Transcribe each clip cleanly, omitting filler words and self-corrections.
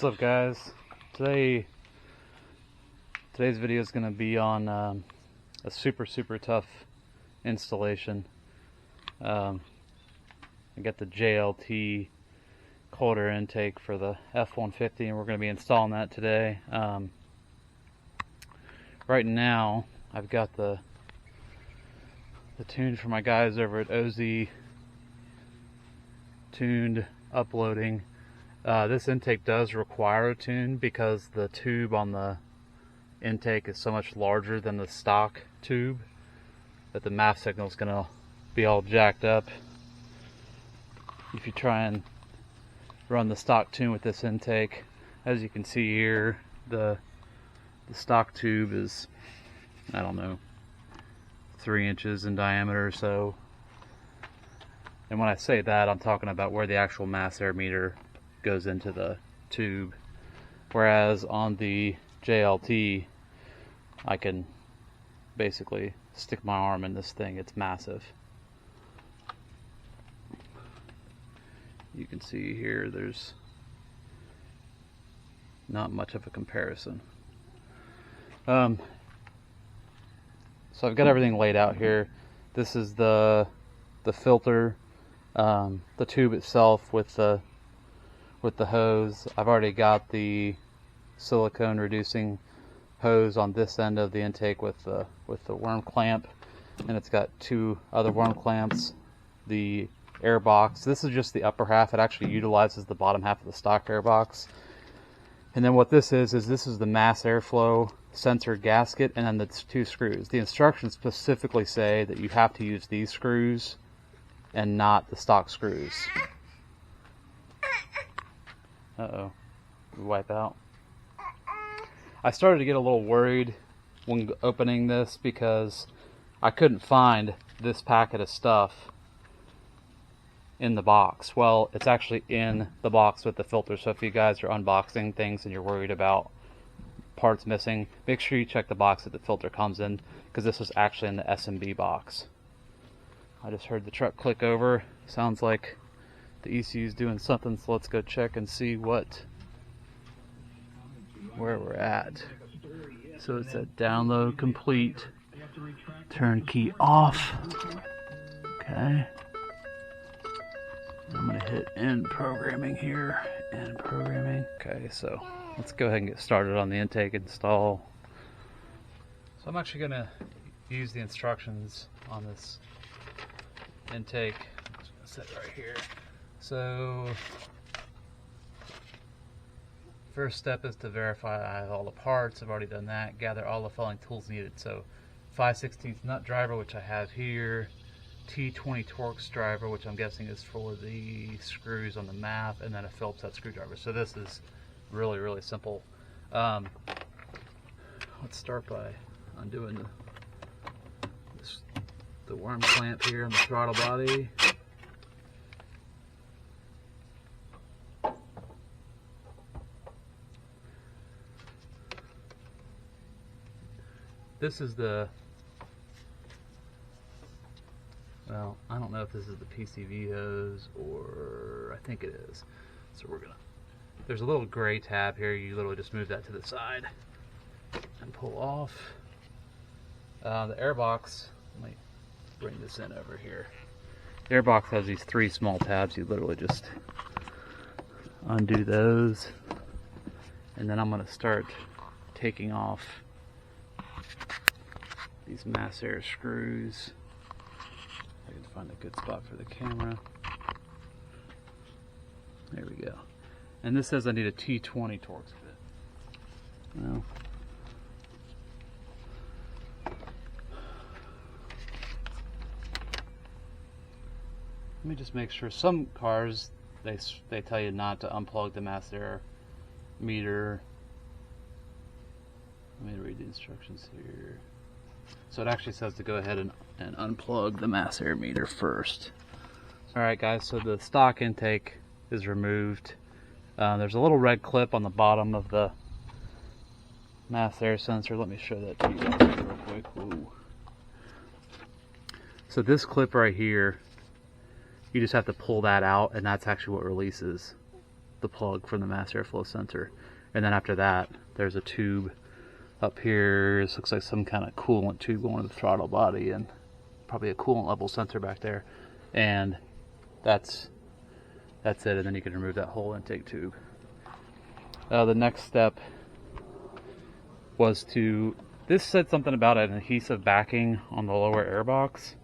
What's up, guys? Today's video is going to be on a super tough installation. I got the JLT Cold Air intake for the F-150, and we're going to be installing that today. Right now, I've got the tune for my guys over at OZ tuned uploading. This intake does require a tune because the tube on the intake is so much larger than the stock tube that the MAF signal is going to be all jacked up. If you try and run the stock tune with this intake, as you can see here, the stock tube is, I don't know, 3 inches in diameter or so. And when I say that, I'm talking about where the actual mass air meter goes into the tube, whereas on the JLT I can basically stick my arm in this thing. It's massive. You can see here there's not much of a comparison. So I've got everything laid out here. This is the filter, the tube itself with the hose. I've already got the silicone reducing hose on this end of the intake with the worm clamp, and it's got 2 other worm clamps. The air box, this is just the upper half. It actually utilizes the bottom half of the stock air box. And then what this is the mass airflow sensor gasket, and then the 2 screws. The instructions specifically say that you have to use these screws and not the stock screws. Uh-oh, we wipe out. I started to get a little worried when opening this because I couldn't find this packet of stuff in the box. Well, it's actually in the box with the filter, so if you guys are unboxing things and you're worried about parts missing, make sure you check the box that the filter comes in, because this was actually in the SMB box. I just heard the truck click over. Sounds like the ECU is doing something, so let's go check and see where we're at. So it's at download complete, turnkey off. Okay. I'm gonna hit end programming here, end programming. Okay, so let's go ahead and get started on the intake install. So I'm actually gonna use the instructions on this intake. I'm just gonna set it right here. So first step is to verify I have all the parts. I've already done that. Gather all the following tools needed. So 5/16 nut driver, which I have here. T20 Torx driver, which I'm guessing is for the screws on the MAF, and then a Phillips head screwdriver. So this is really simple. Let's start by undoing the worm clamp here on the throttle body. This is well, I don't know if this is the PCV hose, or I think it is. So there's a little gray tab here. You literally just move that to the side and pull off. The air box, let me bring this in over here. The air box has these 3 small tabs. You literally just undo those. And then I'm going to start taking off these mass air screws. I can find a good spot for the camera. There we go. And this says I need a T20 Torx bit. Well, let me just make sure. Some cars, they tell you not to unplug the mass air meter. Let me read the instructions here. So it actually says to go ahead and unplug the mass air meter first. Alright guys, so the stock intake is removed. There's a little red clip on the bottom of the mass air sensor. Let me show that to you guys real quick. Ooh. So this clip right here, you just have to pull that out, and that's actually what releases the plug from the mass airflow sensor. And then after that, there's a tube up here. This looks like some kind of coolant tube going to the throttle body, and probably a coolant level sensor back there. And that's it, and then you can remove that whole intake tube. The next step was this said something about an adhesive backing on the lower airbox.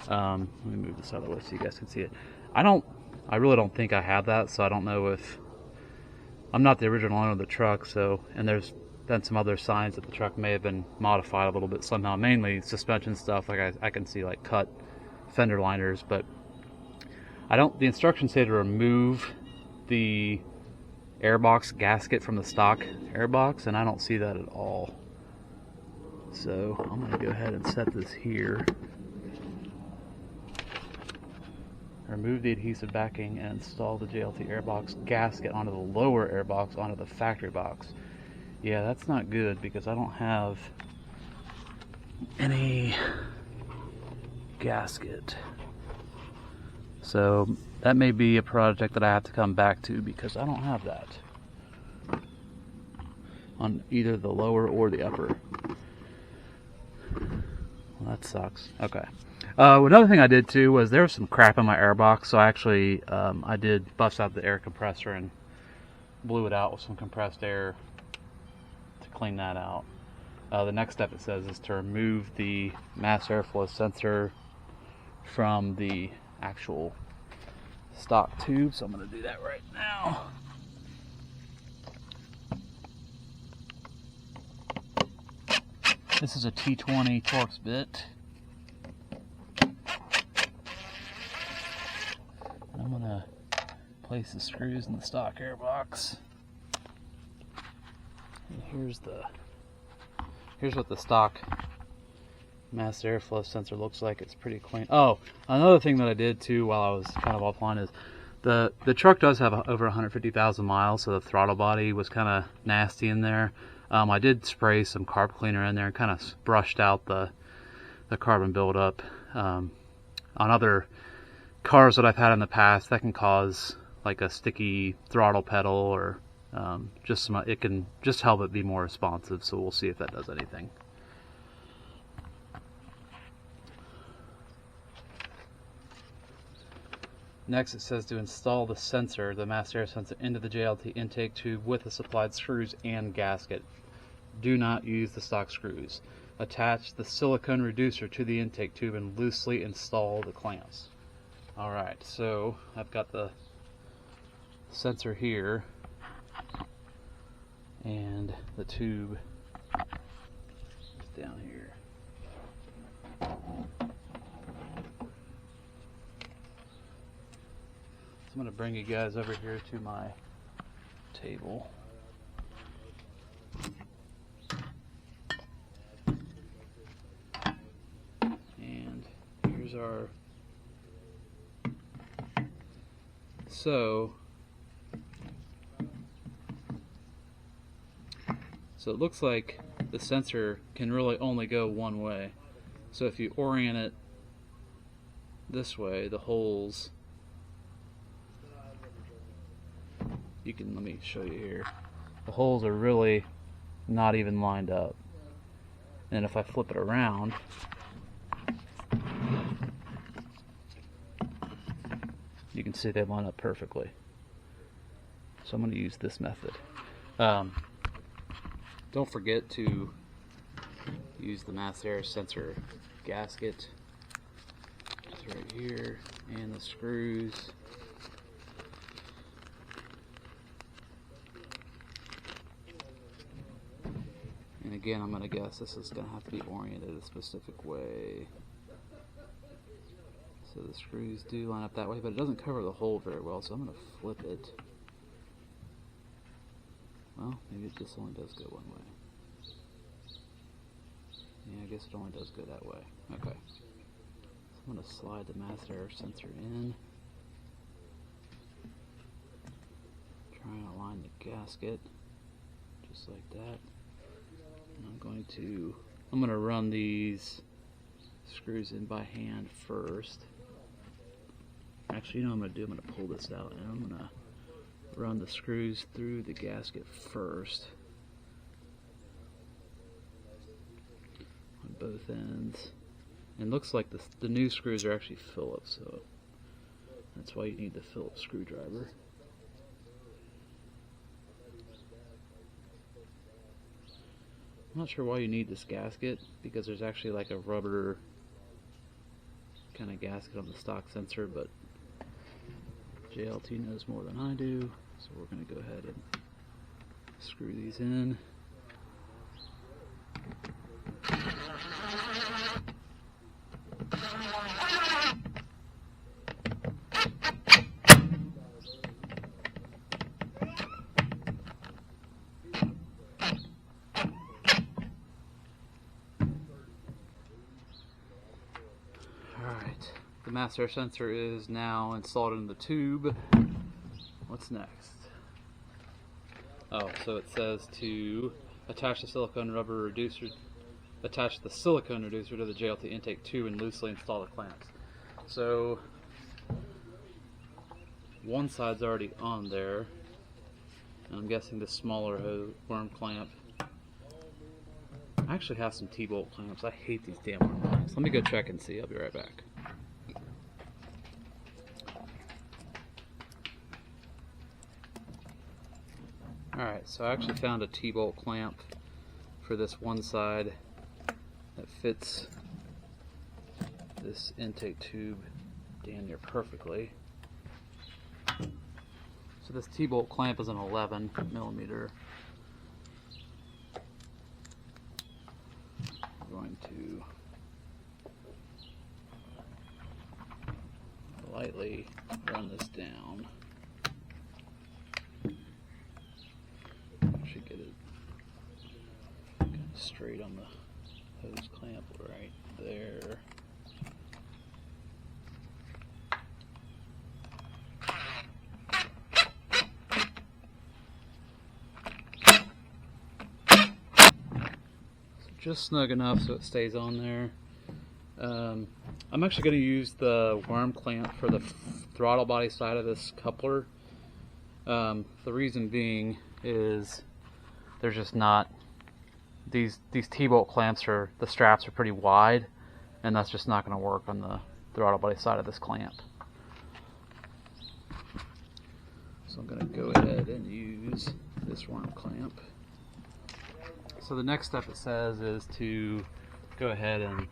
Let me move this out of the way so you guys can see it. I really don't think I have that, so I don't know if, I'm not the original owner of the truck, so, and there's been some other signs that the truck may have been modified a little bit somehow, mainly suspension stuff, like I can see like cut fender liners, but the instructions say to remove the airbox gasket from the stock airbox, and I don't see that at all. So I'm going to go ahead and set this here. Remove the adhesive backing and install the JLT airbox gasket onto the lower airbox onto the factory box. Yeah, that's not good because I don't have any gasket. So that may be a project that I have to come back to because I don't have that on either the lower or the upper. Well, that sucks. Okay. Another thing I did too was there was some crap in my airbox, so I actually I did bust out the air compressor and blew it out with some compressed air to clean that out. The next step, it says, is to remove the mass airflow sensor from the actual stock tube, so I'm going to do that right now. This is a T20 Torx bit. I'm going to place the screws in the stock airbox. And here's what the stock mass airflow sensor looks like. It's pretty clean. Oh, another thing that I did too while I was kind of offline is the truck does have over 150,000 miles, so the throttle body was kind of nasty in there. I did spray some carb cleaner in there and kind of brushed out the carbon buildup. On other cars that I've had in the past, that can cause like a sticky throttle pedal, or it can just help it be more responsive, so we'll see if that does anything. Next, it says to install the sensor, the mass air sensor, into the JLT intake tube with the supplied screws and gasket. Do not use the stock screws. Attach the silicone reducer to the intake tube and loosely install the clamps. Alright, so I've got the sensor here, and the tube is down here. So I'm going to bring you guys over here to my table. And here's our... So it looks like the sensor can really only go one way. So if you orient it this way, the holes, let me show you here. The holes are really not even lined up. And if I flip it around, you can see they line up perfectly. So I'm going to use this method. Don't forget to use the mass air sensor gasket. It's right here, and the screws. And again, I'm going to guess this is going to have to be oriented a specific way. So the screws do line up that way, but it doesn't cover the hole very well, so I'm going to flip it. Well, maybe this only does go one way. Yeah, I guess it only does go that way. Okay. So I'm going to slide the mass air sensor in. Try and align the gasket, just like that. And I'm going to run these screws in by hand first. Actually, you know what I'm going to do? I'm going to pull this out and I'm going to run the screws through the gasket first on both ends. And it looks like the new screws are actually Phillips, so that's why you need the Phillips screwdriver. I'm not sure why you need this gasket, because there's actually like a rubber kind of gasket on the stock sensor, but JLT knows more than I do, so we're going to go ahead and screw these in. Alright, the master sensor is now installed in the tube. What's next? Oh, so it says to attach the silicone reducer to the JLT intake tube and loosely install the clamps. So one side's already on there, and I'm guessing the smaller worm clamp. I actually have some T-bolt clamps. I hate these damn worm clamps. Let me go check and see. I'll be right back. Alright, so I actually found a T-bolt clamp for this one side that fits this intake tube damn near perfectly. So this T-bolt clamp is an 11 millimeter. I'm going to lightly run this down. Should get it kind of straight on the hose clamp right there. Just snug enough so it stays on there. I'm actually going to use the worm clamp for the throttle body side of this coupler. The reason being is there's just not these T-bolt clamps are, the straps are pretty wide, and that's just not going to work on the throttle body side of this clamp. So I'm going to go ahead and use this worm clamp. So the next step, it says, is to go ahead and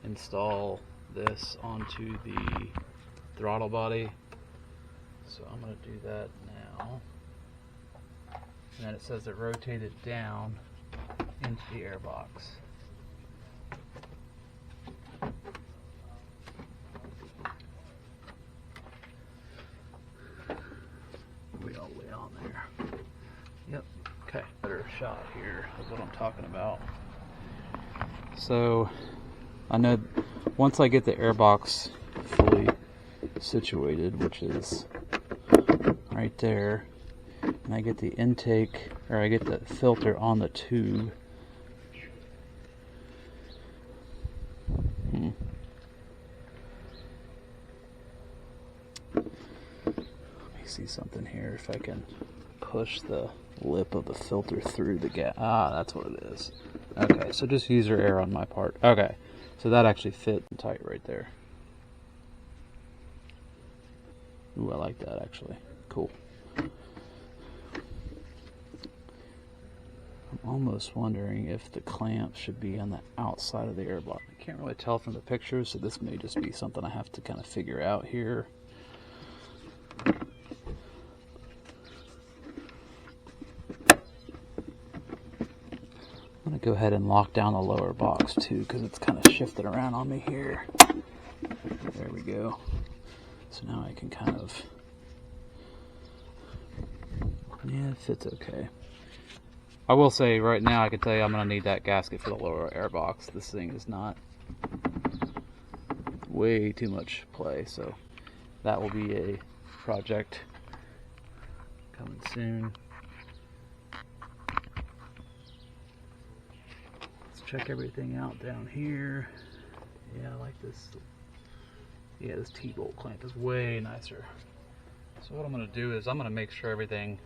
install this onto the throttle body. So I'm going to do that now. And then it says to rotate it down into the airbox. Way all the way on there. Yep. Okay, better shot here is what I'm talking about. So I know once I get the airbox fully situated, which is right there, and I get the intake, or I get the filter on the tube. Let me see something here, if I can push the lip of the filter through the gap. Ah, that's what it is. Okay, so just user error on my part. Okay, so that actually fit tight right there. Ooh, I like that actually. Cool. I'm almost wondering if the clamp should be on the outside of the airbox. I can't really tell from the pictures, so this may just be something I have to kind of figure out here. I'm going to go ahead and lock down the lower box too, because it's kind of shifted around on me here. There we go. So now I can kind of, yeah, it fits okay. I will say right now, I can tell you I'm going to need that gasket for the lower airbox. This thing is not way too much play, so that will be a project coming soon. Check everything out down here. Yeah, I like this. Yeah, this T-bolt clamp is way nicer. So what I'm going to do is I'm going to make sure everything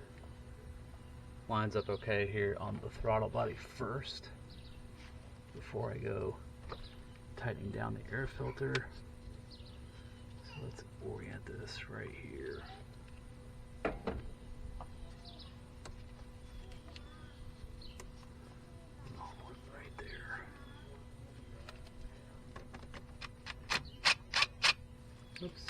lines up okay here on the throttle body first before I go tightening down the air filter. So let's orient this right here. Right there. Oops.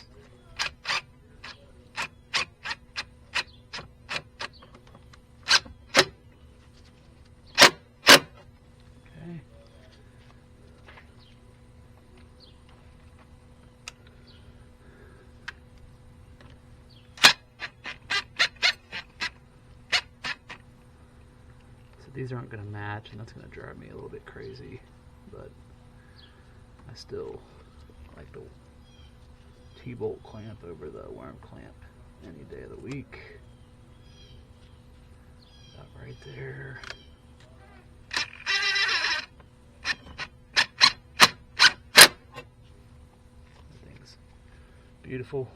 These aren't going to match, and that's going to drive me a little bit crazy, but I still like the T-bolt clamp over the worm clamp any day of the week. About right there. That thing's beautiful.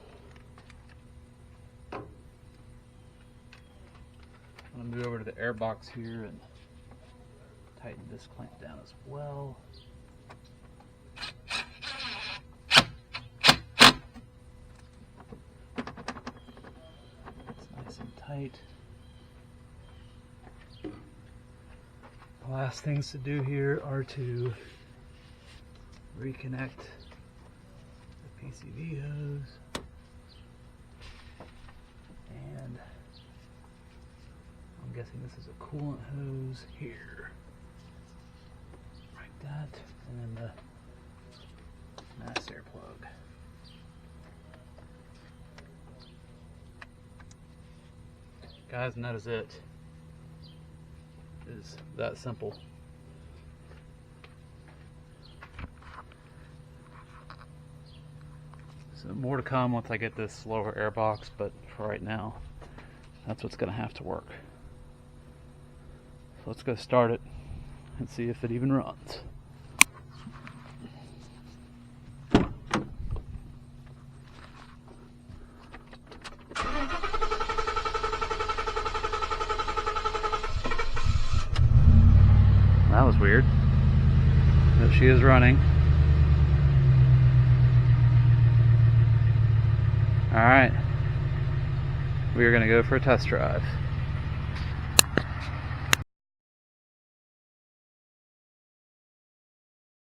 I'm going to move over to the air box here and tighten this clamp down as well. It's nice and tight. The last things to do here are to reconnect the PCV hose and I'm guessing this is a coolant hose here, like that, and then the mass air plug. Guys, and that is it. It is that simple. So more to come once I get this lower air box, but for right now, that's what's going to have to work. So let's go start it and see if it even runs. That was weird, but she is running. All right, we are going to go for a test drive.